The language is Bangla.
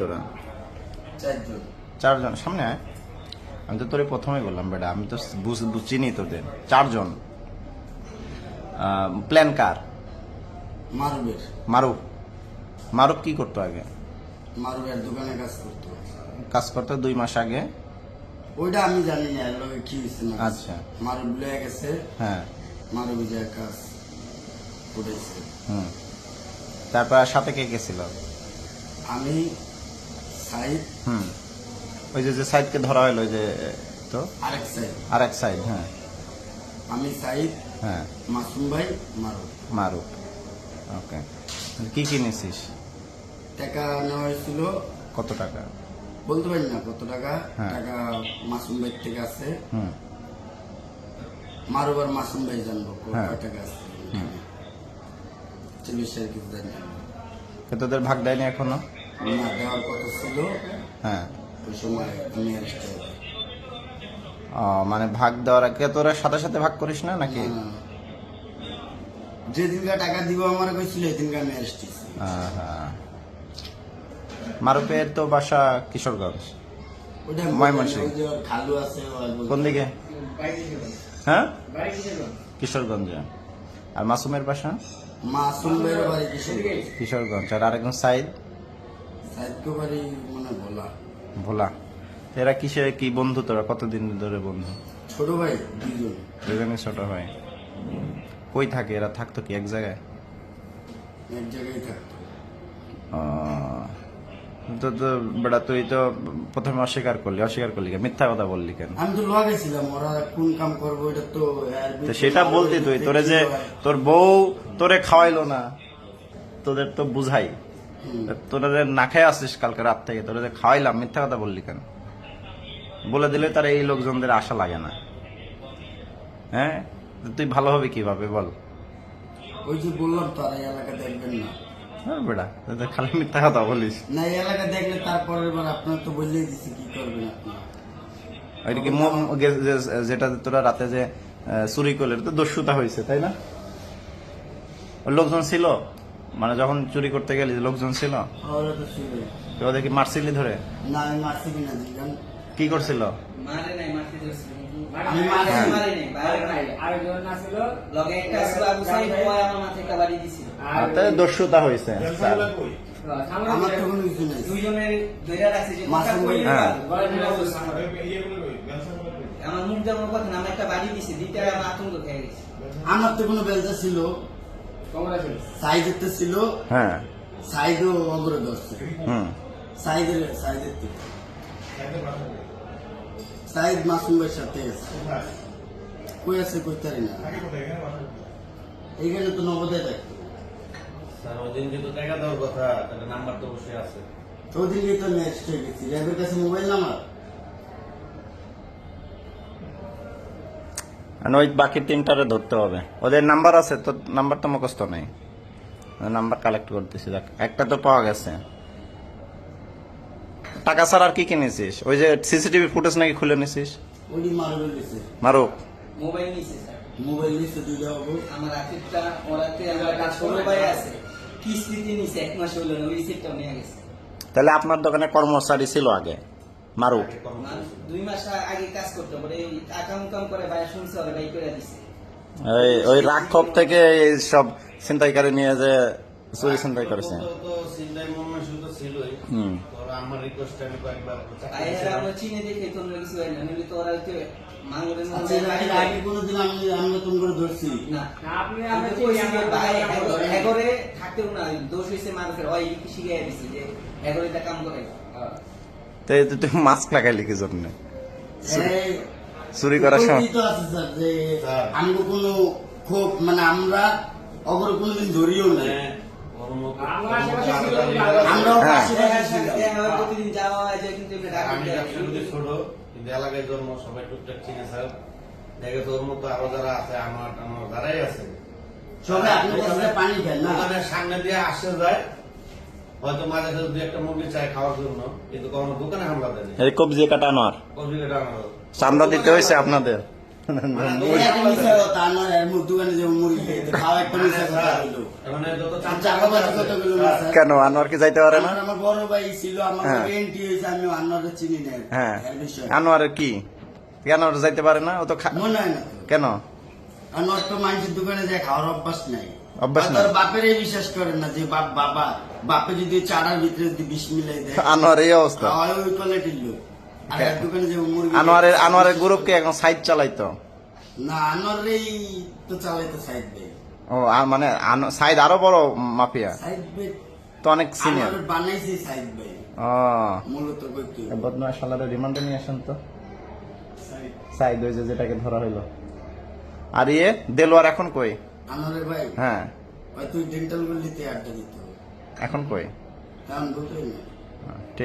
তোরা চারজন। চারজন সামনে আয়। আমি তো তোরে প্রথমেই বললাম বেটা, আমি তো চিনি তোদের চারজন। প্ল্যান কার? মারুবের। মারুফ। মারুফ কি করতো আগে? মারুবের দোকানে কাজ করতো। কাজ করতো 2 মাস আগে। ওইটা আমি জানি না লোকে কি হয়েছে না। আচ্ছা। মারুব লয়ে গেছে। হ্যাঁ। মারুবে যে কাজ করেছে। তারপর সাথে কে গেছিল? আমি, সাইদ। ওই যে সাইদকে ধরা হলো, ওই যে তো আরেক সাইদ। আরেক সাইদ। হ্যাঁ। আমি, সাইদ। হ্যাঁ। মাসুম ভাই, মারুব। মারুফ। ওকে। কি কিনেছিস? টাকা নেওয়া হয়েছিল। কত টাকা? বলতে পারি না কত টাকা। হ্যাঁ। টাকা মাসুম ভাই থেকে আছে। মারুব আর মাসুম ভাই জানবো কয় টাকা আছে। চিকিৎসার কিছু জানি না। তোদের ভাগ দেয়নি এখনো? না, দেওয়ার কথা ছিল। হ্যাঁ। ওই সময় আমি অ্যারেস্ট হয়ে যাই। মানে ভাগ দেওয়ার আগে তোরা সাথে সাথে ভাগ করিস না নাকি? যেদিনকার টাকা দিব আমার কইছিল এদিনকার আমি অ্যারেস্ট হয়েছি। মারুফের তো বাসা কিশোরগঞ্জ। ওইটা ময়মনসিংহ। ওই যে ওর খালু আছে কোন দিকে? হ্যাঁ, কিশোরগঞ্জে। আর মাসুমের বাসা? মাসুম ভাইয়ের বাড়ি কিশোরগঞ্জ। আর আরেকজন সাইদ? সাইদকে বাড়ি মানে ভোলা। এরা কিসে কি বন্ধু তোরা? কতদিন ধরে বন্ধু? ছোট ভাই দুইজন। দুজনে ছোট ভাই। কই থাকে এরা? থাকতো কি এক জায়গায়? এক জায়গায় থাকতো। তো বেটা তুই তো প্রথমে অস্বীকার করলি কেন? মিথ্যা কথা বললি কেন? আমি তো লাগাইছিলাম ওরা কোন কাম করবো এটা তো সেটা বলতি তুই। তোরে যে তোর বউ তোরে খাওয়াইলো না, তোদের তো বুঝাই। তোরা যে না খেয়ে আসিস কালকে রাত থেকে, তোরা যে খাওয়াইলাম, মিথ্যা কথা বললি কেন? বলে দিলে তার এই লোকজনদের আশা লাগে না। হ্যাঁ, তুই ভালো হবে কিভাবে বল? ওই যে বললাম তো আর এই এলাকা দেখবেন না। বেটা খালি মিথ্যা কথা বলিস না, এই এলাকা দেখলে তারপরের বার আপনার তো বললেই দিচ্ছি কি করবেন আপনি। যেটা তোরা রাতে যে চুরি করলে তো দস্যুতা হয়েছে, তাই না? লোকজন ছিল মানে যখন চুরি করতে গেলি লোকজন ছিল? ওরা তো ছিল। ওদের কি মারছিলি ধরে? না, আমি মারছি কিনা জিজ্ঞান। কি করছিল? মারে নাই, মারতে ধরছিল। আমি মারি নাই। মারে নাই, বাইরে নাই। আরেকজন আছিল, লগে একটা ছিল আবু সাইদ, ওই আমার মাথায় একটা বাড়ি দিছিল। দস্যুতা হয়েছে। আমার তো কোনো কিছু নাই। দুইজনের ধইরা রাখছে যে মাসুম ভাই। হ্যাঁ। আমার মুখ দেওয়ার কথা না, আমি একটা বাড়ি দিছি, দিতে আমার আতঙ্ক খেয়ে গেছে। আমার তো কোনো বেলচা ছিল। সাইজের তো ছিল। হ্যাঁ। সাইদও অগ্রে ধরছে। সাইদের থেকে সাইদ মাসুম ভাইয়ের সাথে আছে। কই আছে কই তারি না। এইখানে তো নগদে থাকতো। ওদিন যেহেতু টাকা দেওয়ার কথা, তাহলে নাম্বার তো অবশ্যই আছে। ওদিনকে তো নেক্সট হয়ে গেছি। র্যাবের কাছে মোবাইল নাম্বার। ওই বাকি 3টারে ধরতে হবে। ওদের নাম্বার আছে, তো নাম্বার তো মুখস্থ নেই। নাম্বার কালেক্ট করতেছি। দেখ, একটা তো পাওয়া গেছে। টাকা ছাড়া আর কি কিনেছিস? ওই যে সিসিটিভি ফুটেজ নাকি খুলে নিছিস? ওই মারবে গেছে। মারুফ মোবাইল নিছে স্যার। মোবাইল নিচ্ছে দুইটা হবো। আমার আকিবটা ওরাতে আমার একটা ছোট ভাই আছে, কিস্তিতে নিছে, 1 মাস হইল না, ওই রিসিপ্টটা নিয়ে গেছে। তাহলে আপনার দোকানে কর্মচারী ছিল আগে মারুফ? 2 মাস আগে কাজ করতে পারে, কাম কাম করে ভাই শুনছে ওরা ভাই করে দিছে। ওই রাক্ষপ থেকে এই সব ছিনতাইকারী নিয়ে যে চুরি ছিনতাই করেছে। তো চিন্তায় মর্মশুদ্ধ ছিলই। তোর আমার রিকোয়েস্ট আমি কয়েকবার ভাইয়েরা আমরা চিনে দেখে তো আমরা কিছু হয় না, নইলে তো ওরা হইতে মাঙ্গলের আচ্ছা, এর আগে কোনোদিন আমি নতুন করে ধরছি না। আমি কইছি যে ভাই এগরে থাকতেও না, দোষ হইছে মানুষের, ওই শিখাই দিছে যে এগরে এটা কাম করে। তাই তো তুই মাস্ক লাগাইলি কি জন্য? এই চুরি করার সময় তো আছে স্যার যে আমি কোনো খুব মানে আমরা অগর কোনোদিন ধরিও না। আমরাও পাশাপাশি ছিলাম। প্রতিদিন যাওয়া হয় যে, কিন্তু আমি ব্যবসায়ী ছোট, কিন্তু এলাকায় জন্ম, সবাই টুকটাক চিনে স্যার। দেখে তোর মতো আরো যারা আছে, আমার যারাই আছে সবাই আপনার কাছে পানি খান না। দোকানের সামনে দিয়ে আসে যায়, হয়তো মাঝে সাঝে 2-1টা মুরগি চাই খাওয়ার জন্য, কিন্তু কখনো দোকানে হামলা দেয়নি। এই কবজি কাটানো আর কবজি কেটে আমার চান্দা দিতে হয়েছে আপনাদের? এই একটা মিশা কথা আনোয়ার এর মুখ দোকানে যে মুড়ি খেয়ে খাওয়া একটা মিশা কথা হইলো মানে যত চাপাবাজি কতগুলো না স্যার কেন আনোয়ার কি যাইতে পারে না? আমার বড় ভাই ছিল আমার হ্যাঁ। এন্ট্রি হয়েছে আমি আনোয়ারের চিনি না হ্যাঁ এর বিষয়ে আনোয়ারের কি আনোয়ার যাইতে পারে না? ও তো মনে হয় না তো কেন আনোয়ার তো মানুষের দোকানে যায় খাওয়ার অভ্যাস নাই অভ্যাস আর নাই? তোর বাপেরই বিশ্বাস করে না যে বাপে যদি চারার ভিতরে যদি বিষ মিলাই দেয় আনোয়ার এই অবস্থা। খাওয়ায় ওই কোয়ালিটির লোক আর এর দোকানে যে মুরগি আনোয়ারের গ্রুপকে এখন সাইড চালাইতো। না আনোয়ারেই তো চালাইতো সাইড ভাই ও মানে সাইদ আরো বড় মাফিয়া, সাইড ভাই তো অনেক সিনিয়র। আনোয়ার বানাইছে সাইড ভাই ও মূলত কইতে বদনয় শালারে রিমান্ডে নিয়ে আসেন তো। সাইদ ওই যে যেটাকে ধরা হইলো। আর ইয়ে দেলোয়ার এখন কই? আনোয়ারের ভাই হ্যাঁ তুই ডেন্টাল গুলিতে আড্ডা দিত এখন কই? কারণ বলতোই না ঠিক।